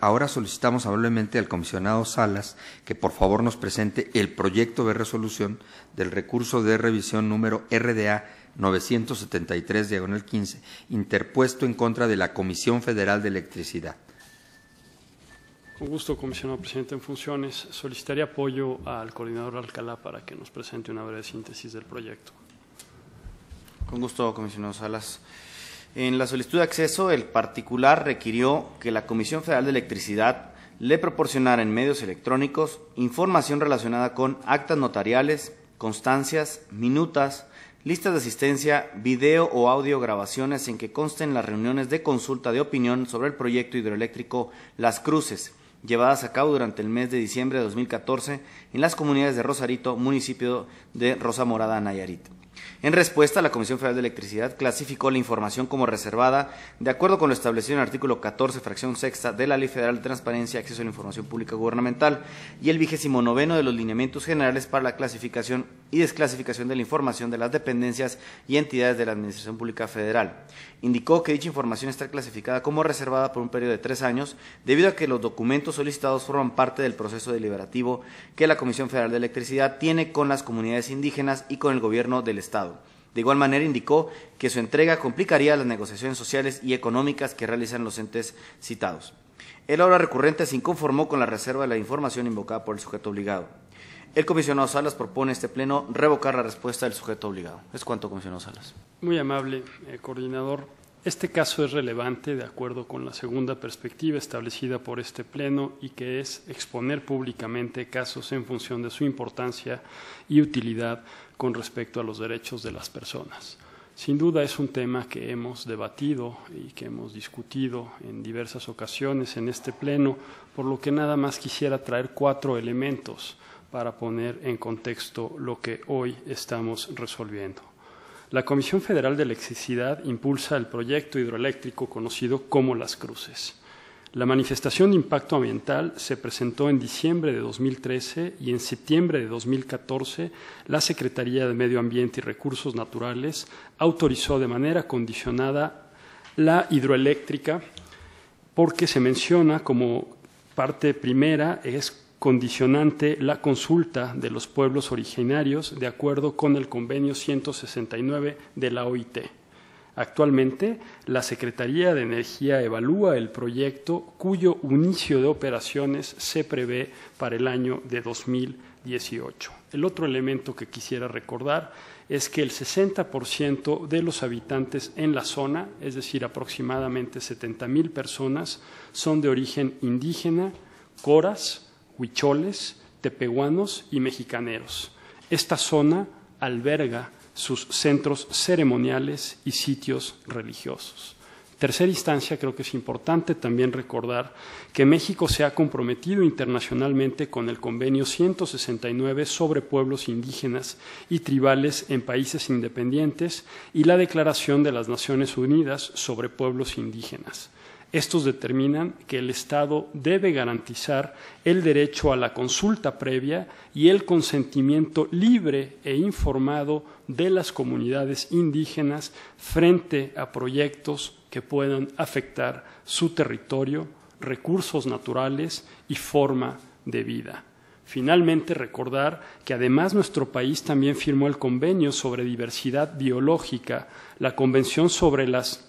Ahora solicitamos amablemente al comisionado Salas que por favor nos presente el proyecto de resolución del recurso de revisión número RDA 973/15, interpuesto en contra de la Comisión Federal de Electricidad. Con gusto, comisionado presidente en funciones. Solicitaría apoyo al coordinador Alcalá para que nos presente una breve síntesis del proyecto. Con gusto, comisionado Salas. En la solicitud de acceso, el particular requirió que la Comisión Federal de Electricidad le proporcionara en medios electrónicos información relacionada con actas notariales, constancias, minutas, listas de asistencia, video o audio grabaciones en que consten las reuniones de consulta de opinión sobre el proyecto hidroeléctrico Las Cruces, llevadas a cabo durante el mes de diciembre de 2014 en las comunidades de Rosarito, municipio de Rosa Morada, Nayarit. En respuesta, la Comisión Federal de Electricidad clasificó la información como reservada de acuerdo con lo establecido en el artículo 14, fracción sexta de la Ley Federal de Transparencia y Acceso a la Información Pública Gubernamental y el 29º de los lineamientos generales para la clasificación y desclasificación de la información de las dependencias y entidades de la Administración Pública Federal. Indicó que dicha información está clasificada como reservada por un periodo de 3 años debido a que los documentos solicitados forman parte del proceso deliberativo que la Comisión Federal de Electricidad tiene con las comunidades indígenas y con el gobierno del Estado. De igual manera, indicó que su entrega complicaría las negociaciones sociales y económicas que realizan los entes citados. El ahora recurrente se inconformó con la reserva de la información invocada por el sujeto obligado. El comisionado Salas propone a este pleno revocar la respuesta del sujeto obligado. Es cuanto, comisionado Salas. Muy amable, coordinador. Este caso es relevante de acuerdo con la segunda perspectiva establecida por este pleno y que es exponer públicamente casos en función de su importancia y utilidad con respecto a los derechos de las personas. Sin duda es un tema que hemos debatido y que hemos discutido en diversas ocasiones en este pleno, por lo que nada más quisiera traer 4 elementos para poner en contexto lo que hoy estamos resolviendo. La Comisión Federal de Electricidad impulsa el proyecto hidroeléctrico conocido como Las Cruces. La manifestación de impacto ambiental se presentó en diciembre de 2013 y en septiembre de 2014 la Secretaría de Medio Ambiente y Recursos Naturales autorizó de manera condicionada la hidroeléctrica porque se menciona como parte primera es condicionante la consulta de los pueblos originarios de acuerdo con el convenio 169 de la OIT. Actualmente, la Secretaría de Energía evalúa el proyecto cuyo inicio de operaciones se prevé para el año de 2018. El otro elemento que quisiera recordar es que el 60% de los habitantes en la zona, es decir, aproximadamente 70,000 personas, son de origen indígena, coras, huicholes, tepehuanos y mexicaneros. Esta zona alberga sus centros ceremoniales y sitios religiosos. En tercera instancia, creo que es importante también recordar que México se ha comprometido internacionalmente con el Convenio 169 sobre pueblos indígenas y tribales en países independientes y la Declaración de las Naciones Unidas sobre pueblos indígenas. Estos determinan que el Estado debe garantizar el derecho a la consulta previa y el consentimiento libre e informado de las comunidades indígenas frente a proyectos que puedan afectar su territorio, recursos naturales y forma de vida. Finalmente, recordar que además nuestro país también firmó el Convenio sobre Diversidad Biológica, la Convención sobre las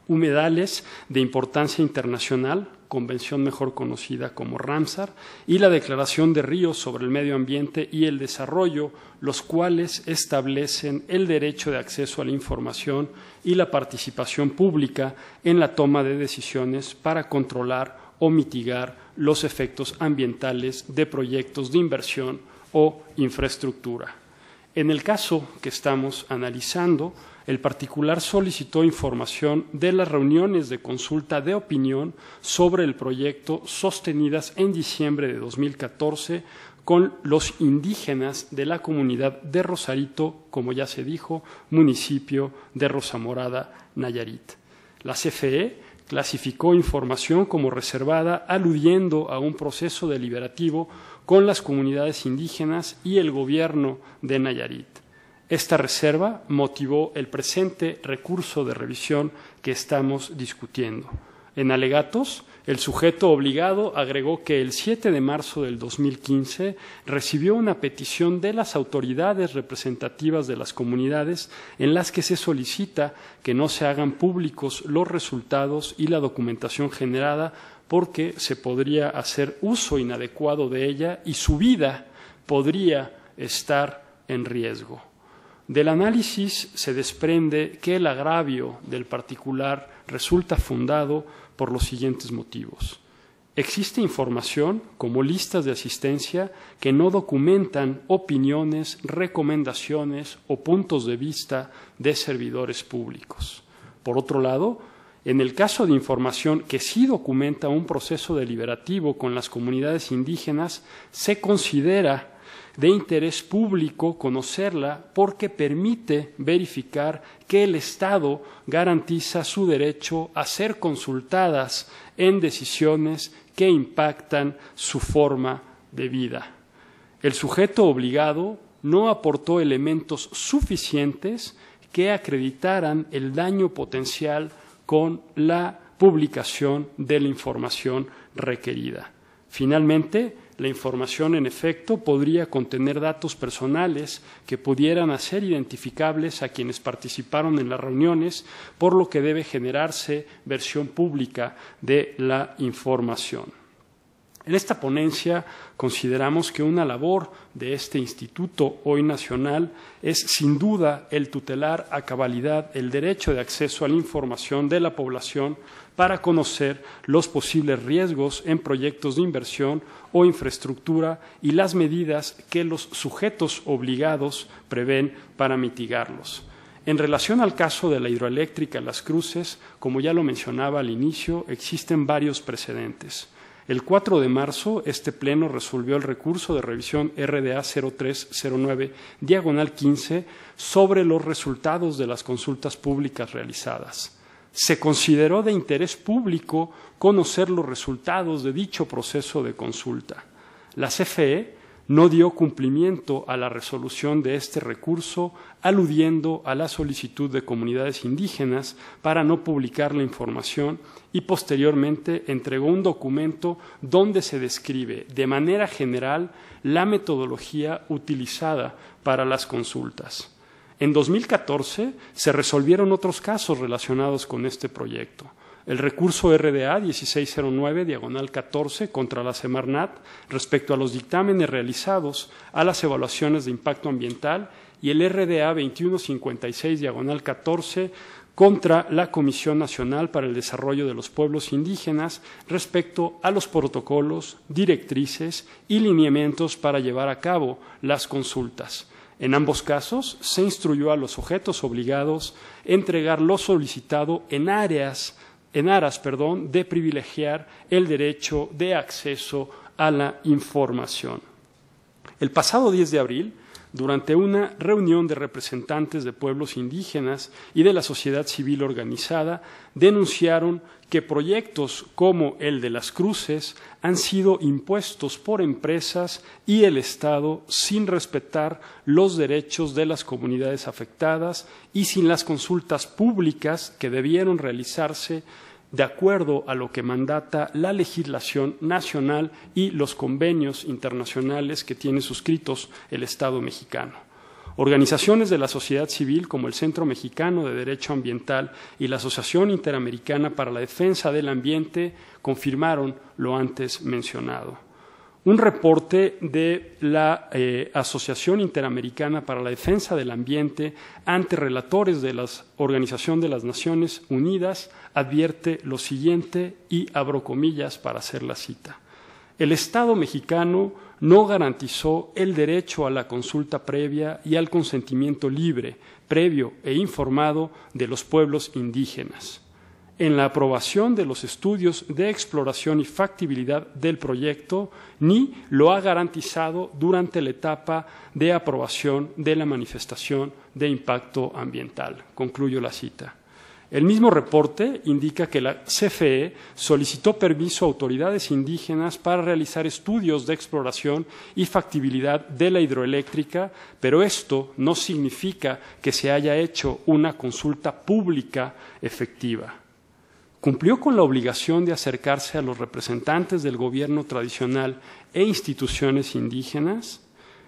humedales de importancia internacional, convención mejor conocida como Ramsar, y la Declaración de Ríos sobre el Medio Ambiente y el Desarrollo, los cuales establecen el derecho de acceso a la información y la participación pública en la toma de decisiones para controlar o mitigar los efectos ambientales de proyectos de inversión o infraestructura. En el caso que estamos analizando, el particular solicitó información de las reuniones de consulta de opinión sobre el proyecto sostenidas en diciembre de 2014 con los indígenas de la comunidad de Rosarito, como ya se dijo, municipio de Rosa Morada, Nayarit. La CFE clasificó información como reservada aludiendo a un proceso deliberativo con las comunidades indígenas y el gobierno de Nayarit. Esta reserva motivó el presente recurso de revisión que estamos discutiendo. En alegatos, el sujeto obligado agregó que el 7 de marzo del 2015 recibió una petición de las autoridades representativas de las comunidades en las que se solicita que no se hagan públicos los resultados y la documentación generada porque se podría hacer uso inadecuado de ella y su vida podría estar en riesgo. Del análisis se desprende que el agravio del particular resulta fundado por los siguientes motivos. Existe información, como listas de asistencia, que no documentan opiniones, recomendaciones o puntos de vista de servidores públicos. Por otro lado, en el caso de información que sí documenta un proceso deliberativo con las comunidades indígenas, se considera de interés público conocerla porque permite verificar que el Estado garantiza su derecho a ser consultadas en decisiones que impactan su forma de vida. El sujeto obligado no aportó elementos suficientes que acreditaran el daño potencial con la publicación de la información requerida. Finalmente, la información, en efecto, podría contener datos personales que pudieran hacer identificables a quienes participaron en las reuniones, por lo que debe generarse versión pública de la información. En esta ponencia consideramos que una labor de este instituto hoy nacional es sin duda el tutelar a cabalidad el derecho de acceso a la información de la población para conocer los posibles riesgos en proyectos de inversión o infraestructura y las medidas que los sujetos obligados prevén para mitigarlos. En relación al caso de la hidroeléctrica Las Cruces, como ya lo mencionaba al inicio, existen varios precedentes. El 4 de marzo, este Pleno resolvió el recurso de revisión RDA 0309/15 sobre los resultados de las consultas públicas realizadas. Se consideró de interés público conocer los resultados de dicho proceso de consulta. La CFE no dio cumplimiento a la resolución de este recurso, aludiendo a la solicitud de comunidades indígenas para no publicar la información y posteriormente entregó un documento donde se describe de manera general la metodología utilizada para las consultas. En 2014 se resolvieron otros casos relacionados con este proyecto. El recurso RDA 1609/14 contra la Semarnat respecto a los dictámenes realizados a las evaluaciones de impacto ambiental y el RDA 2156/14 contra la Comisión Nacional para el Desarrollo de los Pueblos Indígenas respecto a los protocolos, directrices y lineamientos para llevar a cabo las consultas. En ambos casos, se instruyó a los sujetos obligados a entregar lo solicitado en aras de privilegiar el derecho de acceso a la información. El pasado 10 de abril, durante una reunión de representantes de pueblos indígenas y de la sociedad civil organizada, denunciaron que proyectos como el de Las Cruces han sido impuestos por empresas y el Estado sin respetar los derechos de las comunidades afectadas y sin las consultas públicas que debieron realizarse de acuerdo a lo que mandata la legislación nacional y los convenios internacionales que tiene suscritos el Estado mexicano. Organizaciones de la sociedad civil como el Centro Mexicano de Derecho Ambiental y la Asociación Interamericana para la Defensa del Ambiente confirmaron lo antes mencionado. Un reporte de la Asociación Interamericana para la Defensa del Ambiente ante relatores de la Organización de las Naciones Unidas advierte lo siguiente, y abro comillas para hacer la cita. El Estado mexicano no garantizó el derecho a la consulta previa y al consentimiento libre, previo e informado de los pueblos indígenas. En la aprobación de los estudios de exploración y factibilidad del proyecto, ni lo ha garantizado durante la etapa de aprobación de la manifestación de impacto ambiental. Concluyo la cita. El mismo reporte indica que la CFE solicitó permiso a autoridades indígenas para realizar estudios de exploración y factibilidad de la hidroeléctrica, pero esto no significa que se haya hecho una consulta pública efectiva. cumplió con la obligación de acercarse a los representantes del gobierno tradicional e instituciones indígenas,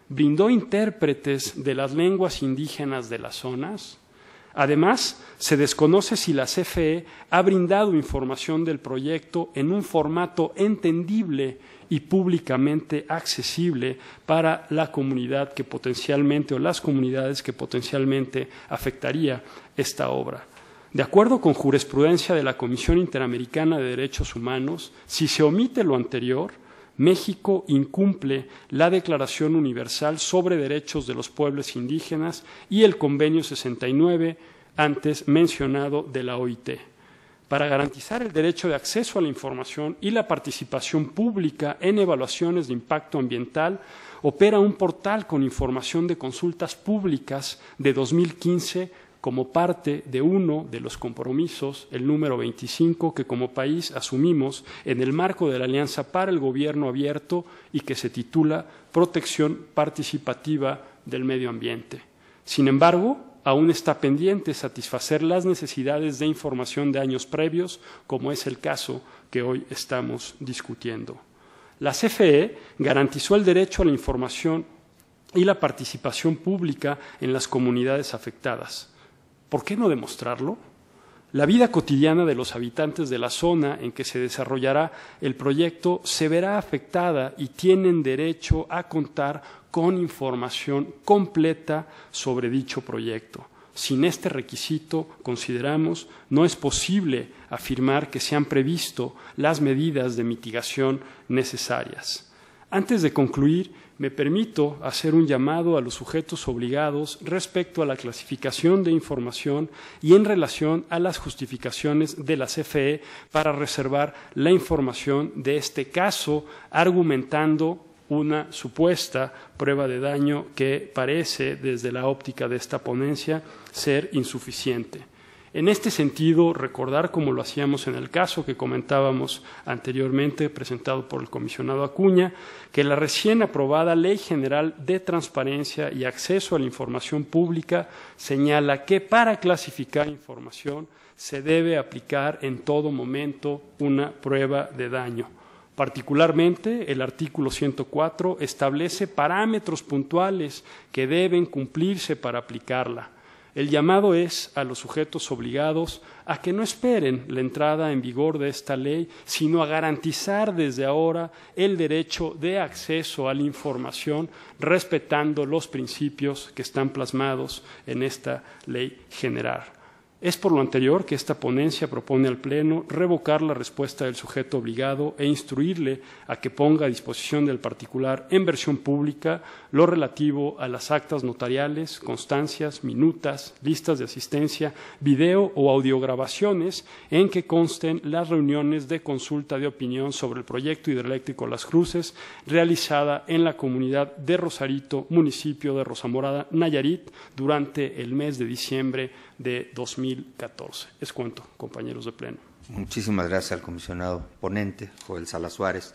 brindó intérpretes de las lenguas indígenas de las zonas. Además, se desconoce si la CFE ha brindado información del proyecto en un formato entendible y públicamente accesible para la comunidad que potencialmente, o las comunidades que potencialmente afectaría esta obra. De acuerdo con jurisprudencia de la Comisión Interamericana de Derechos Humanos, si se omite lo anterior, México incumple la Declaración Universal sobre Derechos de los Pueblos Indígenas y el Convenio 69, antes mencionado, de la OIT. Para garantizar el derecho de acceso a la información y la participación pública en evaluaciones de impacto ambiental, opera un portal con información de consultas públicas de 2015 como parte de uno de los compromisos, el número 25, que como país asumimos en el marco de la Alianza para el Gobierno Abierto y que se titula Protección Participativa del Medio Ambiente. Sin embargo, aún está pendiente satisfacer las necesidades de información de años previos, como es el caso que hoy estamos discutiendo. La CFE garantizó el derecho a la información y la participación pública en las comunidades afectadas. ¿Por qué no demostrarlo? La vida cotidiana de los habitantes de la zona en que se desarrollará el proyecto se verá afectada y tienen derecho a contar con información completa sobre dicho proyecto. Sin este requisito, consideramos, no es posible afirmar que se han previsto las medidas de mitigación necesarias. Antes de concluir, me permito hacer un llamado a los sujetos obligados respecto a la clasificación de información y en relación a las justificaciones de la CFE para reservar la información de este caso, argumentando una supuesta prueba de daño que parece, desde la óptica de esta ponencia, ser insuficiente. En este sentido, recordar, como lo hacíamos en el caso que comentábamos anteriormente, presentado por el comisionado Acuña, que la recién aprobada Ley General de Transparencia y Acceso a la Información Pública señala que para clasificar información se debe aplicar en todo momento una prueba de daño. Particularmente, el artículo 104 establece parámetros puntuales que deben cumplirse para aplicarla. El llamado es a los sujetos obligados a que no esperen la entrada en vigor de esta ley, sino a garantizar desde ahora el derecho de acceso a la información, respetando los principios que están plasmados en esta ley general. Es por lo anterior que esta ponencia propone al Pleno revocar la respuesta del sujeto obligado e instruirle a que ponga a disposición del particular en versión pública lo relativo a las actas notariales, constancias, minutas, listas de asistencia, video o audiograbaciones en que consten las reuniones de consulta de opinión sobre el proyecto hidroeléctrico Las Cruces realizada en la comunidad de Rosarito, municipio de Rosamora, Nayarit, durante el mes de diciembre de 2014. Es cuanto, compañeros de Pleno. Muchísimas gracias al comisionado ponente, Joel Salas Suárez.